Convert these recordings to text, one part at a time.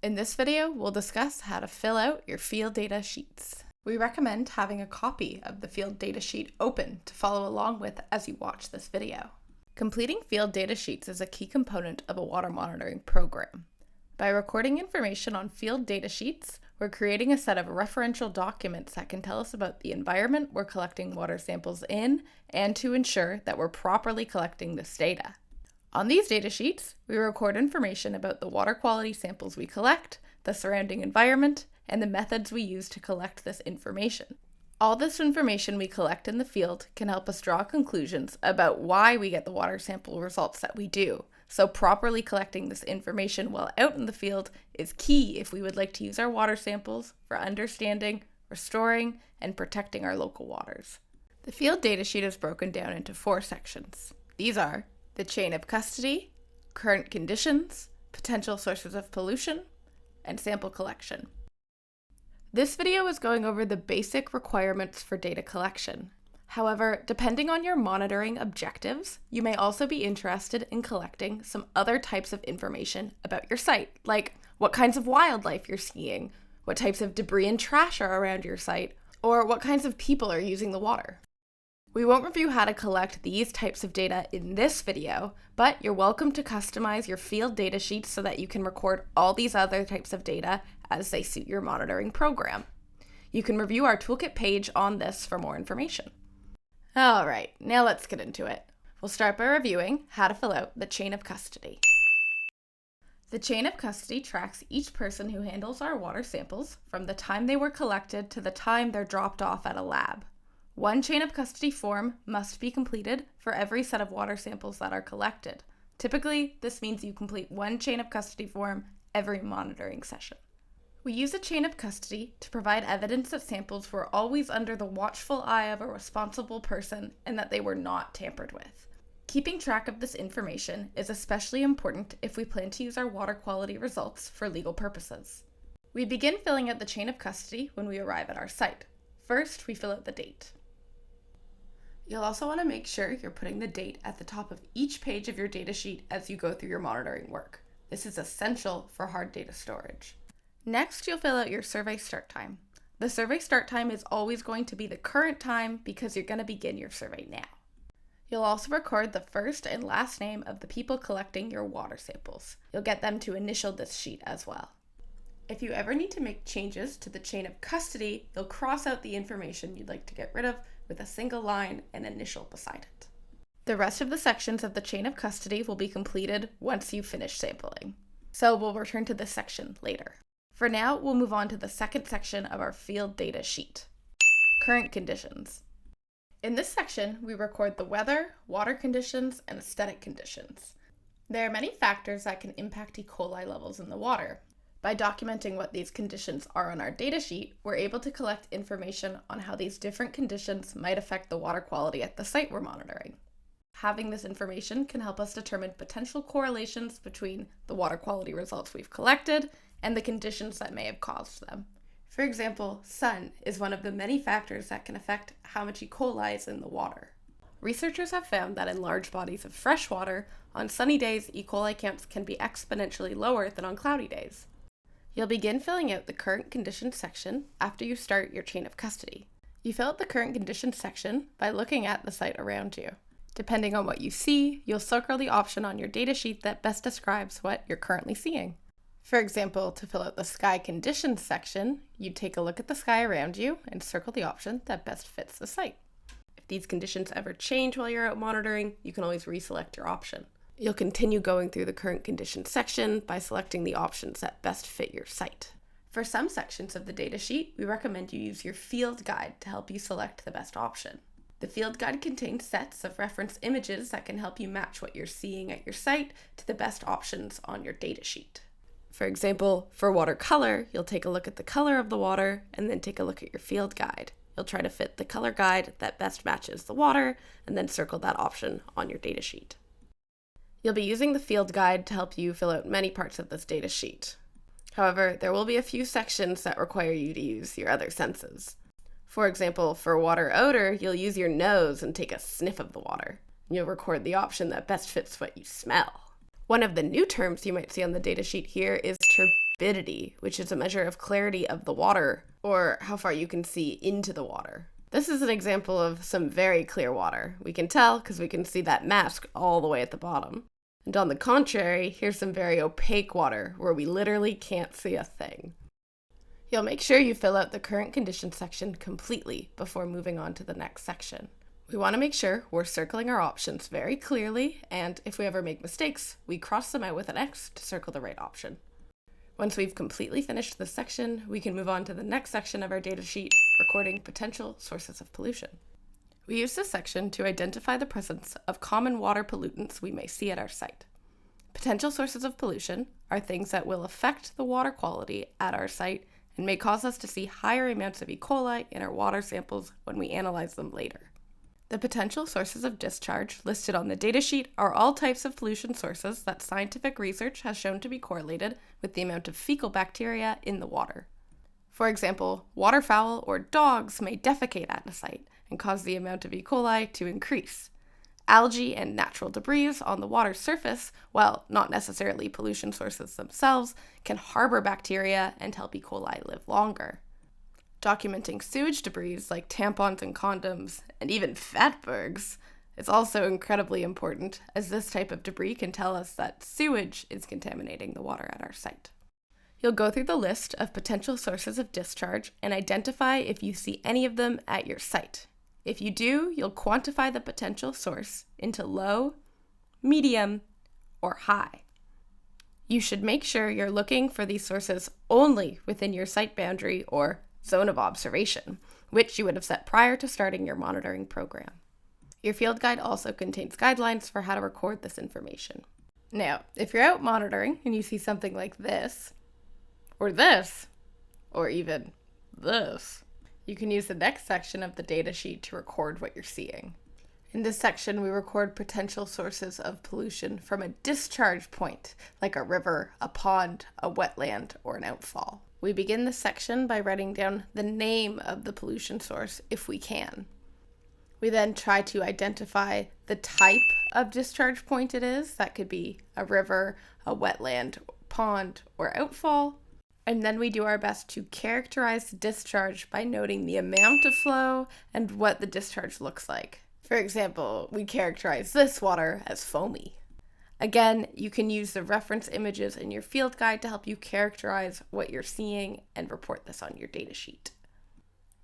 In this video, we'll discuss how to fill out your field data sheets. We recommend having a copy of the field data sheet open to follow along with as you watch this video. Completing field data sheets is a key component of a water monitoring program. By recording information on field data sheets, we're creating a set of referential documents that can tell us about the environment we're collecting water samples in and to ensure that we're properly collecting this data. On these data sheets, we record information about the water quality samples we collect, the surrounding environment, and the methods we use to collect this information. All this information we collect in the field can help us draw conclusions about why we get the water sample results that we do. So properly collecting this information while out in the field is key if we would like to use our water samples for understanding, restoring, and protecting our local waters. The field data sheet is broken down into 4 sections. These are the chain of custody, current conditions, potential sources of pollution, and sample collection. This video is going over the basic requirements for data collection. However, depending on your monitoring objectives, you may also be interested in collecting some other types of information about your site, like what kinds of wildlife you're seeing, what types of debris and trash are around your site, or what kinds of people are using the water. We won't review how to collect these types of data in this video, but you're welcome to customize your field data sheets so that you can record all these other types of data as they suit your monitoring program. You can review our toolkit page on this for more information. All right, now let's get into it. We'll start by reviewing how to fill out the chain of custody. The chain of custody tracks each person who handles our water samples from the time they were collected to the time they're dropped off at a lab. One chain of custody form must be completed for every set of water samples that are collected. Typically, this means you complete one chain of custody form every monitoring session. We use a chain of custody to provide evidence that samples were always under the watchful eye of a responsible person and that they were not tampered with. Keeping track of this information is especially important if we plan to use our water quality results for legal purposes. We begin filling out the chain of custody when we arrive at our site. First, we fill out the date. You'll also want to make sure you're putting the date at the top of each page of your data sheet as you go through your monitoring work. This is essential for hard data storage. Next, you'll fill out your survey start time. The survey start time is always going to be the current time because you're going to begin your survey now. You'll also record the first and last name of the people collecting your water samples. You'll get them to initial this sheet as well. If you ever need to make changes to the chain of custody, you'll cross out the information you'd like to get rid of with a single line and initial beside it. The rest of the sections of the chain of custody will be completed once you finish sampling. So we'll return to this section later. For now, we'll move on to the second section of our field data sheet, current conditions. In this section, we record the weather, water conditions, and aesthetic conditions. There are many factors that can impact E. coli levels in the water. By documenting what these conditions are on our data sheet, we're able to collect information on how these different conditions might affect the water quality at the site we're monitoring. Having this information can help us determine potential correlations between the water quality results we've collected and the conditions that may have caused them. For example, sun is one of the many factors that can affect how much E. coli is in the water. Researchers have found that in large bodies of fresh water, on sunny days, E. coli counts can be exponentially lower than on cloudy days. You'll begin filling out the current conditions section after you start your chain of custody. You fill out the current conditions section by looking at the site around you. Depending on what you see, you'll circle the option on your data sheet that best describes what you're currently seeing. For example, to fill out the sky conditions section, you'd take a look at the sky around you and circle the option that best fits the site. If these conditions ever change while you're out monitoring, you can always reselect your option. You'll continue going through the current conditions section by selecting the options that best fit your site. For some sections of the data sheet, we recommend you use your field guide to help you select the best option. The field guide contains sets of reference images that can help you match what you're seeing at your site to the best options on your data sheet. For example, for watercolor, you'll take a look at the color of the water and then take a look at your field guide. You'll try to fit the color guide that best matches the water and then circle that option on your data sheet. You'll be using the field guide to help you fill out many parts of this data sheet. However, there will be a few sections that require you to use your other senses. For example, for water odor, you'll use your nose and take a sniff of the water. You'll record the option that best fits what you smell. One of the new terms you might see on the datasheet here is turbidity, which is a measure of clarity of the water, or how far you can see into the water. This is an example of some very clear water. We can tell because we can see that mask all the way at the bottom. And on the contrary, here's some very opaque water where we literally can't see a thing. You'll make sure you fill out the current conditions section completely before moving on to the next section. We want to make sure we're circling our options very clearly, and if we ever make mistakes, we cross them out with an X to circle the right option. Once we've completely finished this section, we can move on to the next section of our datasheet, recording potential sources of pollution. We use this section to identify the presence of common water pollutants we may see at our site. Potential sources of pollution are things that will affect the water quality at our site and may cause us to see higher amounts of E. coli in our water samples when we analyze them later. The potential sources of discharge listed on the datasheet are all types of pollution sources that scientific research has shown to be correlated with the amount of fecal bacteria in the water. For example, waterfowl or dogs may defecate at a site and cause the amount of E. coli to increase. Algae and natural debris on the water surface, while not necessarily pollution sources themselves, can harbor bacteria and help E. coli live longer. Documenting sewage debris like tampons and condoms, and even fatbergs, is also incredibly important, as this type of debris can tell us that sewage is contaminating the water at our site. You'll go through the list of potential sources of discharge and identify if you see any of them at your site. If you do, you'll quantify the potential source into low, medium, or high. You should make sure you're looking for these sources only within your site boundary or zone of observation, which you would have set prior to starting your monitoring program. Your field guide also contains guidelines for how to record this information. Now, if you're out monitoring and you see something like this, or even this, you can use the next section of the datasheet to record what you're seeing. In this section, we record potential sources of pollution from a discharge point, like a river, a pond, a wetland, or an outfall. We begin this section by writing down the name of the pollution source if we can. We then try to identify the type of discharge point it is. That could be a river, a wetland, pond, or outfall. And then we do our best to characterize the discharge by noting the amount of flow and what the discharge looks like. For example, we characterize this water as foamy. Again, you can use the reference images in your field guide to help you characterize what you're seeing and report this on your datasheet.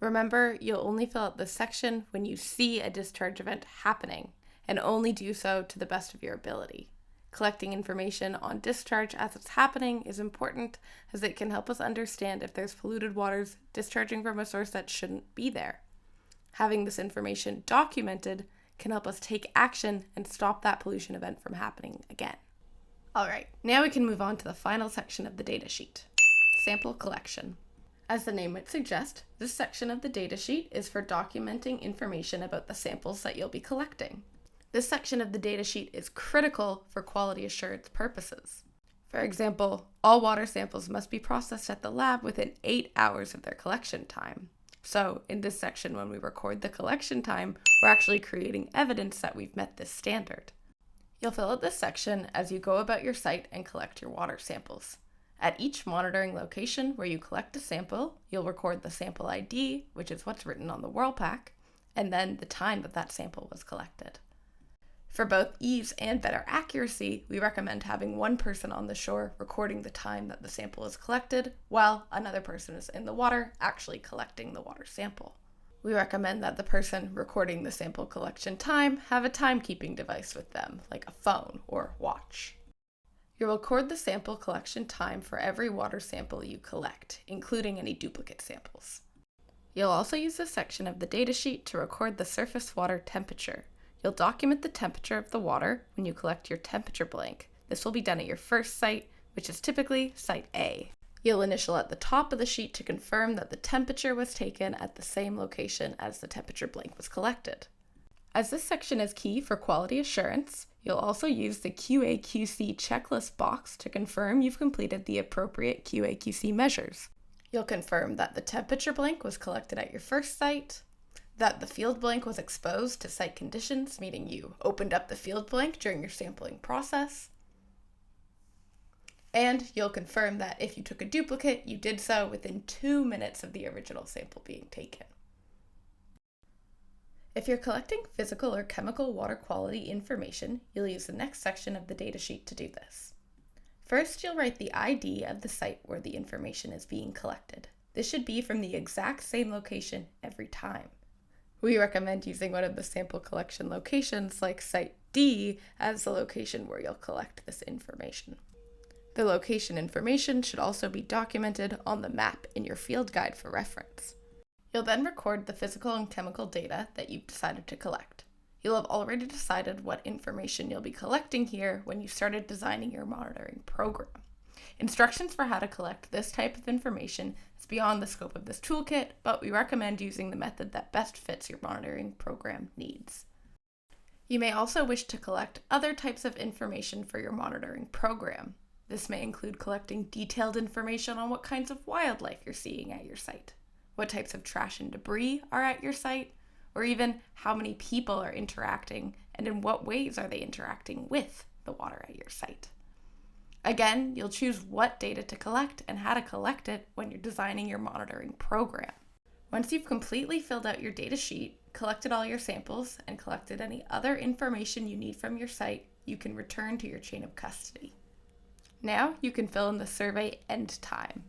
Remember, you'll only fill out this section when you see a discharge event happening, and only do so to the best of your ability. Collecting information on discharge as it's happening is important, as it can help us understand if there's polluted waters discharging from a source that shouldn't be there. Having this information documented can help us take action and stop that pollution event from happening again. Alright, now we can move on to the final section of the datasheet, sample collection. As the name might suggest, this section of the datasheet is for documenting information about the samples that you'll be collecting. This section of the datasheet is critical for quality assurance purposes. For example, all water samples must be processed at the lab within 8 hours of their collection time. So in this section, when we record the collection time, we're actually creating evidence that we've met this standard. You'll fill out this section as you go about your site and collect your water samples. At each monitoring location where you collect a sample, you'll record the sample ID, which is what's written on the WorldPack, and then the time that sample was collected. For both ease and better accuracy, we recommend having one person on the shore recording the time that the sample is collected, while another person is in the water actually collecting the water sample. We recommend that the person recording the sample collection time have a timekeeping device with them, like a phone or watch. You'll record the sample collection time for every water sample you collect, including any duplicate samples. You'll also use this section of the datasheet to record the surface water temperature. You'll document the temperature of the water when you collect your temperature blank. This will be done at your first site, which is typically Site A. You'll initial at the top of the sheet to confirm that the temperature was taken at the same location as the temperature blank was collected. As this section is key for quality assurance, you'll also use the QA/QC checklist box to confirm you've completed the appropriate QA/QC measures. You'll confirm that the temperature blank was collected at your first site, that the field blank was exposed to site conditions, meaning you opened up the field blank during your sampling process, And you'll confirm that if you took a duplicate, you did so within 2 minutes of the original sample being taken. If you're collecting physical or chemical water quality information, you'll use the next section of the datasheet to do this. First, you'll write the ID of the site where the information is being collected. This should be from the exact same location every time. We recommend using one of the sample collection locations like Site D as the location where you'll collect this information. The location information should also be documented on the map in your field guide for reference. You'll then record the physical and chemical data that you've decided to collect. You'll have already decided what information you'll be collecting here when you started designing your monitoring program. Instructions for how to collect this type of information is beyond the scope of this toolkit, but we recommend using the method that best fits your monitoring program needs. You may also wish to collect other types of information for your monitoring program. This may include collecting detailed information on what kinds of wildlife you're seeing at your site, what types of trash and debris are at your site, or even how many people are interacting and in what ways are they interacting with the water at your site. Again, you'll choose what data to collect and how to collect it when you're designing your monitoring program. Once you've completely filled out your data sheet, collected all your samples, and collected any other information you need from your site, you can return to your chain of custody. Now you can fill in the survey end time.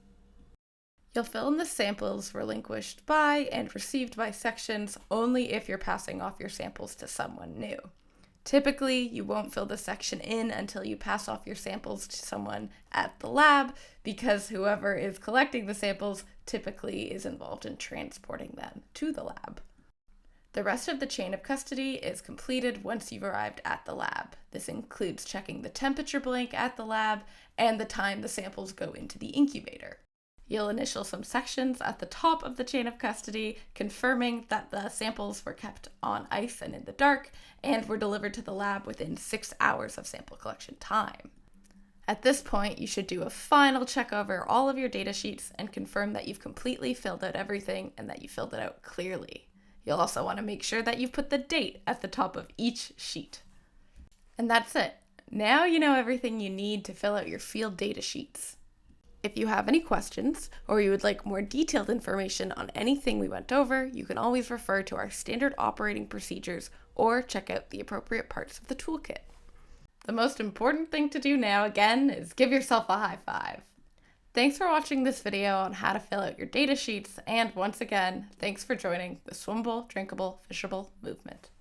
You'll fill in the samples relinquished by and received by sections only if you're passing off your samples to someone new. Typically, you won't fill the section in until you pass off your samples to someone at the lab because whoever is collecting the samples typically is involved in transporting them to the lab. The rest of the chain of custody is completed once you've arrived at the lab. This includes checking the temperature blank at the lab and the time the samples go into the incubator. You'll initial some sections at the top of the chain of custody, confirming that the samples were kept on ice and in the dark and were delivered to the lab within 6 hours of sample collection time. At this point, you should do a final check over all of your data sheets and confirm that you've completely filled out everything and that you filled it out clearly. You'll also want to make sure that you've put the date at the top of each sheet. And that's it. Now you know everything you need to fill out your field data sheets. If you have any questions or you would like more detailed information on anything we went over, you can always refer to our standard operating procedures or check out the appropriate parts of the toolkit. The most important thing to do now, again, is give yourself a high five. Thanks for watching this video on how to fill out your data sheets, and once again, thanks for joining the swimmable, drinkable, fishable movement.